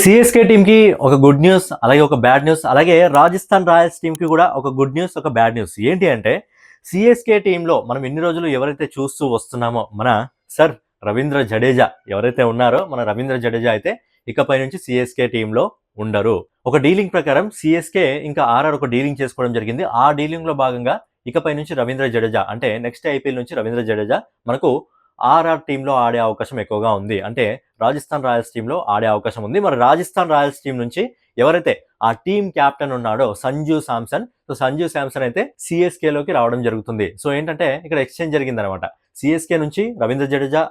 CSK team కి ఒక good news, అలాగే ఒక బ్యాడ్ న్యూస్, అలాగే రాజస్థాన్ రాయల్స్ టీమ్ కి కూడా ఒక గుడ్ న్యూస్, ఒక బ్యాడ్ న్యూస్. ఏంటి అంటే సిఎస్కే టీంలో మనం ఇన్ని రోజులు ఎవరైతే చూస్తూ వస్తున్నామో మన సర్ రవీంద్ర జడేజా ఎవరైతే ఉన్నారో మన రవీంద్ర జడేజా అయితే ఇకపై నుంచి సిఎస్కే టీంలో ఉండరు. ఒక డీలింగ్ ప్రకారం సిఎస్కే ఇంకా ఆర్ఆర్ ఒక డీలింగ్ చేసుకోవడం జరిగింది. ఆ డీలింగ్ లో భాగంగా ఇకపై నుంచి రవీంద్ర జడేజా అంటే నెక్స్ట్ ఐపీఎల్ నుంచి రవీంద్ర జడేజా మనకు ఆర్ఆర్ టీంలో ఆడే అవకాశం ఎక్కువగా ఉంది. అంటే రాజస్థాన్ రాయల్స్ టీంలో ఆడే అవకాశం ఉంది. మరి రాజస్థాన్ రాయల్స్ టీం నుంచి ఎవరైతే ఆ టీం క్యాప్టెన్ ఉన్నాడో సంజు శాంసన్, సో సంజు శాంసన్ అయితే సిఎస్కే లోకి రావడం జరుగుతుంది. సో ఏంటంటే ఇక్కడ ఎక్స్చేంజ్ జరిగింది అనమాట. సిఎస్కే నుంచి రవీంద్ర జడేజా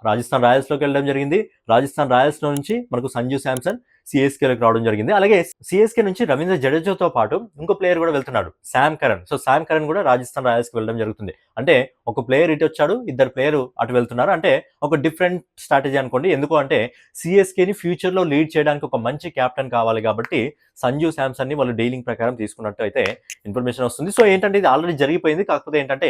రాజస్థాన్ రాయల్స్ లోకి వెళ్ళడం జరిగింది. రాజస్థాన్ రాయల్స్ లో నుంచి మనకు సంజు శాంసన్ సిఎస్కే లోకి రావడం జరిగింది. అలాగే సిఎస్కే నుంచి రవీంద్ర జడేజాతో పాటు ఇంకో ప్లేయర్ కూడా వెళ్తున్నాడు, Sam Curran. So Sam Curran కూడా రాజస్థాన్ రాయల్స్ కి వెళ్ళడం జరుగుతుంది. అంటే ఒక ప్లేయర్ ఇటు వచ్చాడు, ఇద్దరు ప్లేయర్ అటు వెళ్తున్నారు. అంటే ఒక డిఫరెంట్ స్ట్రాటజీ అనుకోండి. ఎందుకు అంటే సిఎస్కేని ఫ్యూచర్ లో లీడ్ చేయడానికి ఒక మంచి క్యాప్టెన్ కావాలి కాబట్టి సంజు శాంసన్ ని వాళ్ళు డీలింగ్ ప్రకారం తీసుకున్నట్టు అయితే ఇన్ఫర్మేషన్ వస్తుంది. సో ఏంటంటే ఇది ఆల్రెడీ జరిగిపోయింది. కాకపోతే ఏంటంటే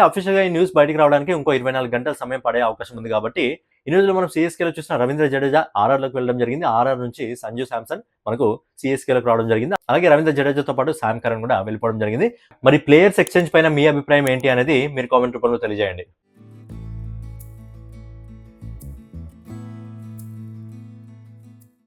అఫీషియల్ గా ఈ న్యూస్ బయటకు రావడానికి ఇంకో 24 గంటల సమయం పడే అవకాశం ఉంది. కాబట్టి ఈ రోజులో మనం సిఎస్కే లో చూసిన రవీంద్ర జడేజా ఆర్ఆర్ లోకి వెళ్ళడం జరిగింది. ఆర్ఆర్ నుంచి సంజు శాంసన్ మనకు సిఎస్కే లోకి రావడం జరిగింది. అలాగే రవీంద్ర జడేజాతో పాటు శామ్ కరణ్ కూడా వెళ్ళిపోవడం జరిగింది. మరి ప్లేయర్స్ ఎక్స్చేంజ్ పైన మీ అభిప్రాయం ఏంటి అనేది మీరు కామెంట్ రూపంలో తెలియజేయండి.